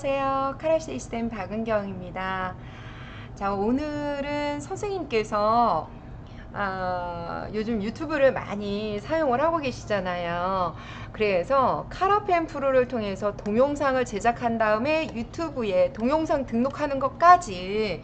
안녕하세요. 카라 시스템 박은경입니다. 자, 오늘은 선생님께서 요즘 유튜브를 많이 사용을 하고 계시잖아요. 그래서 카라펜 프로를 통해서 동영상을 제작한 다음에 유튜브에 동영상 등록하는 것까지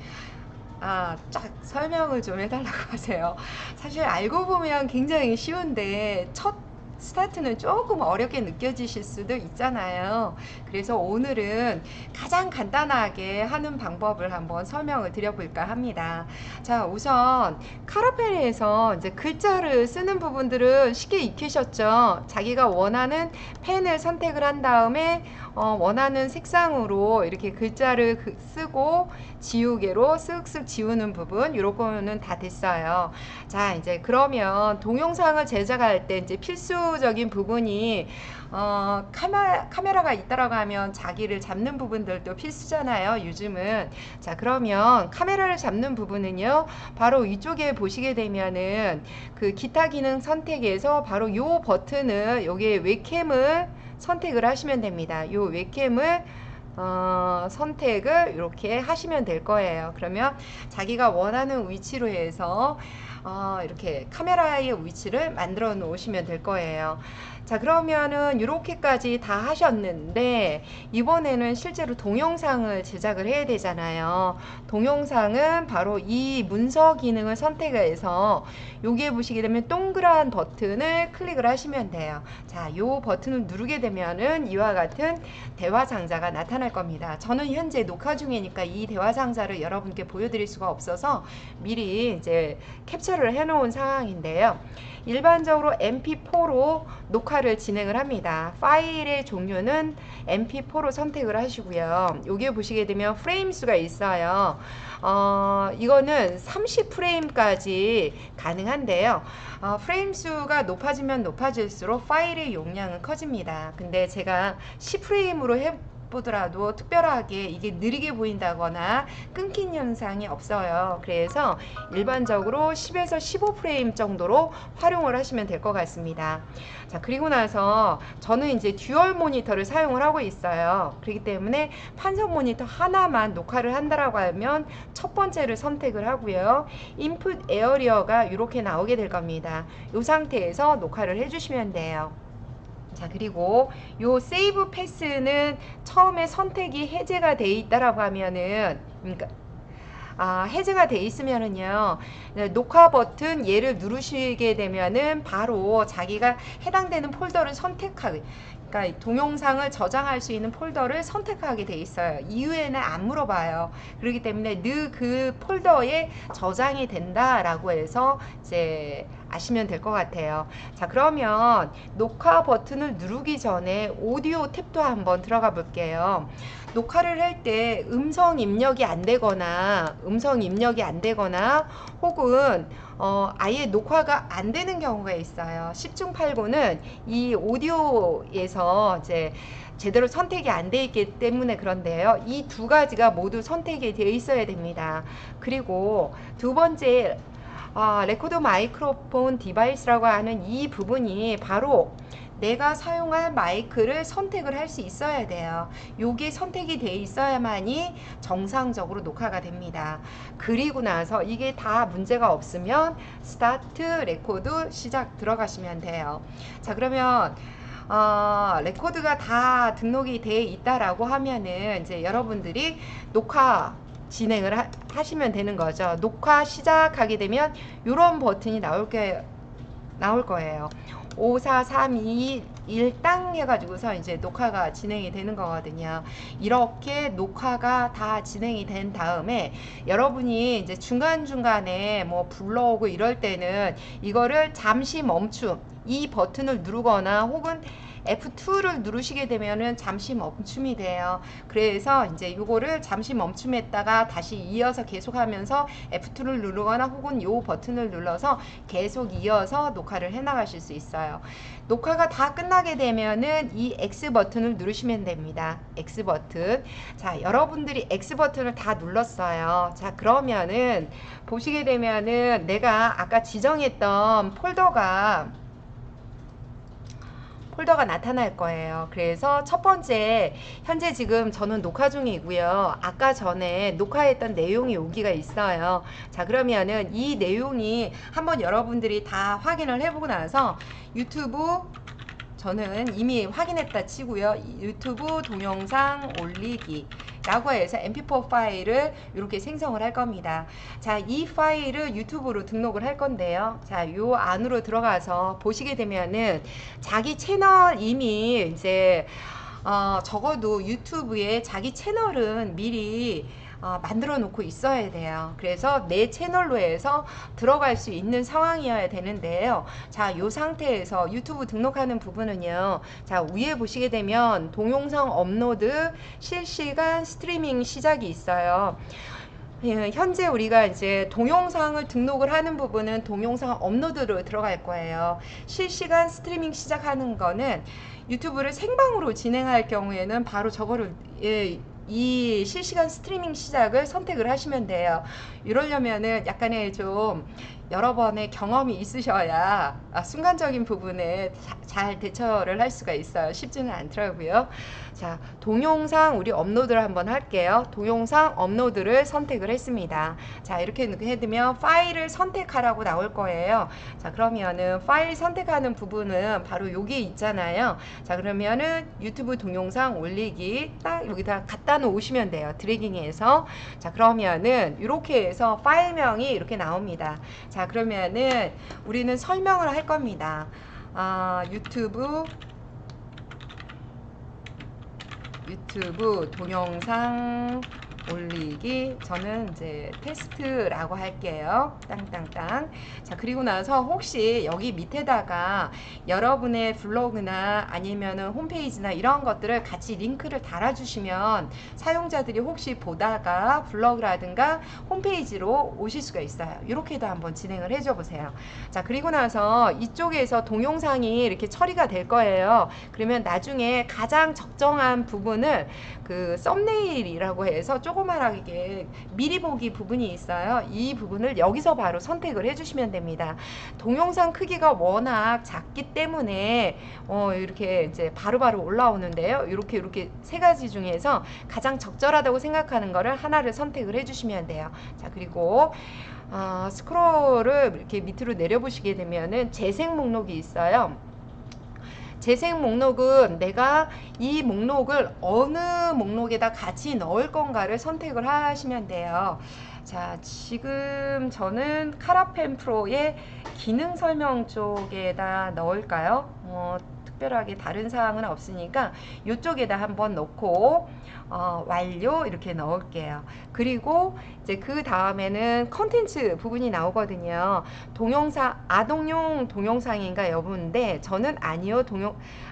쫙 설명을 좀 해달라고 하세요. 사실 알고 보면 굉장히 쉬운데 첫 스타트는 조금 어렵게 느껴지실 수도 있잖아요. 그래서 오늘은 가장 간단하게 하는 방법을 한번 설명을 드려볼까 합니다. 자, 우선 카라펜에서 이제 글자를 쓰는 부분들은 쉽게 익히셨죠? 자기가 원하는 펜을 선택을 한 다음에 원하는 색상으로 이렇게 글자를 쓰고 지우개로 쓱쓱 지우는 부분, 요거는 다 됐어요. 자, 이제 그러면 동영상을 제작할 때 이제 필수적인 부분이 카메라가 있다라고 하면 자기를 잡는 부분들도 필수잖아요, 요즘은. 자, 그러면 카메라를 잡는 부분은요, 바로 이쪽에 보시게 되면은 그 기타 기능 선택에서 바로 요 버튼을, 요게 웹캠을 선택을 하시면 됩니다. 요 웹캠을 선택을 이렇게 하시면 될 거예요. 그러면 자기가 원하는 위치로 해서 이렇게 카메라의 위치를 만들어 놓으시면 될 거예요. 자, 그러면은 이렇게까지 다 하셨는데 이번에는 실제로 동영상을 제작을 해야 되잖아요. 동영상은 바로 이 문서 기능을 선택해서 여기에 보시게 되면 동그란 버튼을 클릭을 하시면 돼요. 자, 요 버튼을 누르게 되면은 이와 같은 대화 상자가 나타날 겁니다. 저는 현재 녹화 중이니까 이 대화 상자를 여러분께 보여드릴 수가 없어서 미리 이제 캡처를 해 놓은 상황인데요. 일반적으로 mp4로 녹화를 진행을 합니다. 파일의 종류는 mp4로 선택을 하시고요. 여기에 보시게 되면 프레임 수가 있어요. 이거는 30프레임까지 가능한데요. 프레임 수가 높아지면 높아질수록 파일의 용량은 커집니다. 근데 제가 10프레임으로 보더라도 특별하게 이게 느리게 보인다거나 끊긴 현상이 없어요. 그래서 일반적으로 10에서 15프레임 정도로 활용을 하시면 될 것 같습니다. 자, 그리고 나서 저는 이제 듀얼 모니터를 사용을 하고 있어요. 그렇기 때문에 판성 모니터 하나만 녹화를 한다라고 하면 첫 번째를 선택을 하고요. 인풋 에어리어가 이렇게 나오게 될 겁니다. 이 상태에서 녹화를 해주시면 돼요. 자, 그리고 요 세이브 패스는 처음에 선택이 해제가 돼 있다라고 하면은, 그러니까 해제가 돼 있으면은요, 녹화 버튼 얘를 누르시게 되면은 바로 자기가 해당되는 폴더를 선택하게, 그러니까 동영상을 저장할 수 있는 폴더를 선택하게 돼 있어요. 이후에는 안 물어봐요. 그렇기 때문에 늘 그 폴더에 저장이 된다라고 해서 이제 아시면 될 것 같아요. 자, 그러면 녹화 버튼을 누르기 전에 오디오 탭도 한번 들어가 볼게요. 녹화를 할 때 음성 입력이 안 되거나 혹은 아예 녹화가 안 되는 경우가 있어요. 10중 8구는 이 오디오에서 이제 제대로 선택이 안 돼 있기 때문에 그런데요. 이 두 가지가 모두 선택이 되어 있어야 됩니다. 그리고 두 번째, 레코드 마이크로폰 디바이스라고 하는 이 부분이 바로 내가 사용할 마이크를 선택을 할 수 있어야 돼요. 요게 선택이 돼 있어야만이 정상적으로 녹화가 됩니다. 그리고 나서 이게 다 문제가 없으면 스타트 레코드 시작 들어가시면 돼요. 자, 그러면 레코드가 다 등록이 돼 있다라고 하면은 이제 여러분들이 녹화 진행을 하시면 되는 거죠. 녹화 시작하게 되면 이런 버튼이 나올 거예요. 5, 4, 3, 2, 1 땅 해가지고서 이제 녹화가 진행이 되는 거거든요. 이렇게 녹화가 다 진행이 된 다음에 여러분이 이제 중간중간에 뭐 불러오고 이럴 때는 이거를 잠시 멈춤, 이 버튼을 누르거나 혹은 F2를 누르시게 되면은 잠시 멈춤이 돼요. 그래서 이제 이거를 잠시 멈춤했다가 다시 이어서 계속하면서 F2를 누르거나 혹은 요 버튼을 눌러서 계속 이어서 녹화를 해 나가실 수 있어요. 녹화가 다 끝나게 되면은 이 X 버튼을 누르시면 됩니다. X 버튼. 자, 여러분들이 X 버튼을 다 눌렀어요. 자, 그러면은 보시게 되면은 내가 아까 지정했던 폴더가 나타날 거예요. 그래서 첫 번째, 현재 지금 저는 녹화 중이고요. 아까 전에 녹화했던 내용이 여기가 있어요. 자, 그러면은 이 내용이 한번 여러분들이 다 확인을 해보고 나서 유튜브, 저는 이미 확인했다 치고요. 유튜브 동영상 올리기 라고 해서 mp4 파일을 이렇게 생성을 할 겁니다. 자, 이 파일을 유튜브로 등록을 할 건데요. 자, 요 안으로 들어가서 보시게 되면은 자기 채널 이미 이제 적어도 유튜브에 자기 채널은 미리 만들어 놓고 있어야 돼요. 그래서 내 채널로 해서 들어갈 수 있는 상황이어야 되는데요. 자, 이 상태에서 유튜브 등록하는 부분은요. 자, 위에 보시게 되면 동영상 업로드 실시간 스트리밍 시작이 있어요. 현재 우리가 이제 동영상을 등록을 하는 부분은 동영상 업로드로 들어갈 거예요. 실시간 스트리밍 시작하는 거는 유튜브를 생방으로 진행할 경우에는 바로 저거를 이 실시간 스트리밍 시작을 선택을 하시면 돼요. 이러려면은 약간의 좀 여러 번의 경험이 있으셔야 순간적인 부분에 잘 대처를 할 수가 있어요. 쉽지는 않더라고요. 자, 동영상 우리 업로드를 한번 할게요. 동영상 업로드를 선택을 했습니다. 자, 이렇게 해두면 파일을 선택하라고 나올 거예요. 자, 그러면은 파일 선택하는 부분은 바로 여기 있잖아요. 자, 그러면은 유튜브 동영상 올리기 딱 여기다 갖다 놓으시면 돼요. 드래깅해서. 자, 그러면은 이렇게 해서 파일명이 이렇게 나옵니다. 자, 그러면은 우리는 설명을 할 겁니다. 유튜브 동영상 올리기, 저는 이제 테스트라고 할게요. 땅땅땅. 자, 그리고 나서 혹시 여기 밑에다가 여러분의 블로그나 아니면은 홈페이지나 이런 것들을 같이 링크를 달아주시면 사용자들이 혹시 보다가 블로그라든가 홈페이지로 오실 수가 있어요. 이렇게도 한번 진행을 해줘 보세요. 자, 그리고 나서 이쪽에서 동영상이 이렇게 처리가 될 거예요. 그러면 나중에 가장 적정한 부분을 그 썸네일이라고 해서 조그만하게 미리 보기 부분이 있어요. 이 부분을 여기서 바로 선택을 해주시면 됩니다. 동영상 크기가 워낙 작기 때문에 이렇게 이제 바로바로 올라오는데요. 이렇게 세 가지 중에서 가장 적절하다고 생각하는 거를 하나를 선택을 해주시면 돼요. 자, 그리고 스크롤을 이렇게 밑으로 내려보시게 되면은 재생 목록이 있어요. 재생 목록은 내가 이 목록을 어느 목록에다 같이 넣을 건가를 선택을 하시면 돼요. 자, 지금 저는 카라펜 프로의 기능 설명 쪽에다 넣을까요? 특별하게 다른 사항은 없으니까 이쪽에다 한번 넣고 완료 이렇게 넣을게요. 그리고 이제 그 다음에는 컨텐츠 부분이 나오거든요. 동영상 아동용 동영상인가 여부인데 저는 아니요,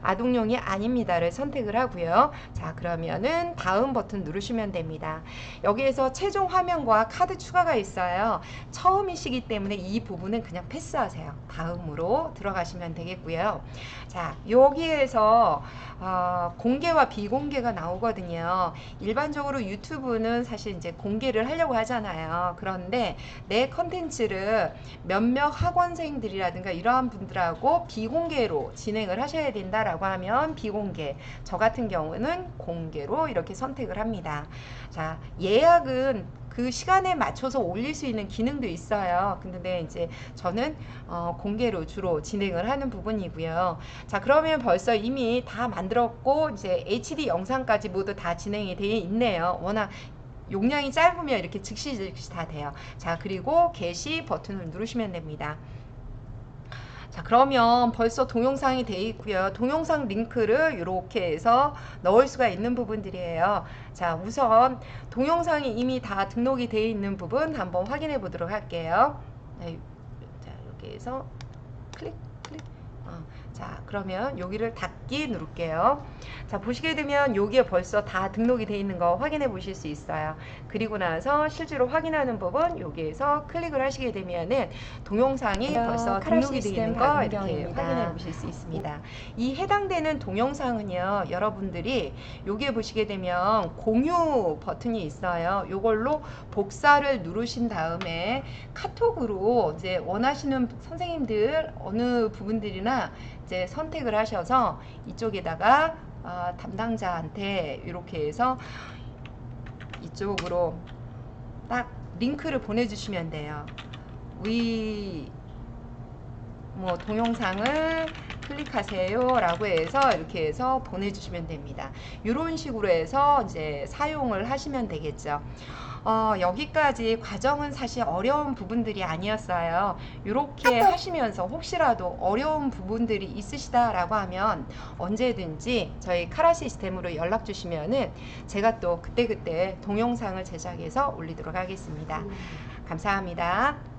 아동용이 아닙니다를 선택을 하고요. 자, 그러면은 다음 버튼 누르시면 됩니다. 여기에서 최종 화면과 카드 추가가 있어요. 처음이시기 때문에 이 부분은 그냥 패스하세요. 다음으로 들어가시면 되겠고요. 자, 여기에서 공개와 비공개가 나오거든요. 일반적으로 유튜브는 사실 이제 공개를 하려고 하잖아요. 그런데 내 컨텐츠를 몇몇 학원생들이라든가 이러한 분들하고 비공개로 진행을 하셔야 된다라고 하면 비공개, 저 같은 경우는 공개로 이렇게 선택을 합니다. 자, 예약은 그 시간에 맞춰서 올릴 수 있는 기능도 있어요. 근데 이제 저는 공개로 주로 진행을 하는 부분이고요. 자, 그러면 벌써 이미 다 만들었고 이제 HD 영상까지 모두 다 진행이 되어 있네요. 워낙 용량이 짧으면 이렇게 즉시 다 돼요. 자, 그리고 게시 버튼을 누르시면 됩니다. 자, 그러면 벌써 동영상이 되어 있고요. 동영상 링크를 이렇게 해서 넣을 수가 있는 부분들이에요. 자, 우선 동영상이 이미 다 등록이 되어 있는 부분 한번 확인해 보도록 할게요. 네, 자, 여기에서 클릭. 자, 그러면 여기를 닫기 누를게요. 자, 보시게 되면 여기에 벌써 다 등록이 되어 있는 거 확인해 보실 수 있어요. 그리고 나서 실제로 확인하는 부분 여기에서 클릭을 하시게 되면은 동영상이 벌써 등록이 되어 있는 거 이렇게 확인해 보실 수 있습니다. 이 해당되는 동영상은요, 여러분들이 여기에 보시게 되면 공유 버튼이 있어요. 이걸로 복사를 누르신 다음에 카톡으로 이제 원하시는 선생님들 어느 부분들이나 이제 선택을 하셔서 이쪽에다가 담당자한테 이렇게 해서 이쪽으로 딱 링크를 보내주시면 돼요. 동영상을 클릭하세요 라고 해서 이렇게 해서 보내주시면 됩니다. 이런 식으로 해서 이제 사용을 하시면 되겠죠. 여기까지 과정은 사실 어려운 부분들이 아니었어요. 이렇게 하시면서 혹시라도 어려운 부분들이 있으시다라고 하면 언제든지 저희 카라 시스템으로 연락 주시면은 제가 또 그때그때 동영상을 제작해서 올리도록 하겠습니다. 감사합니다.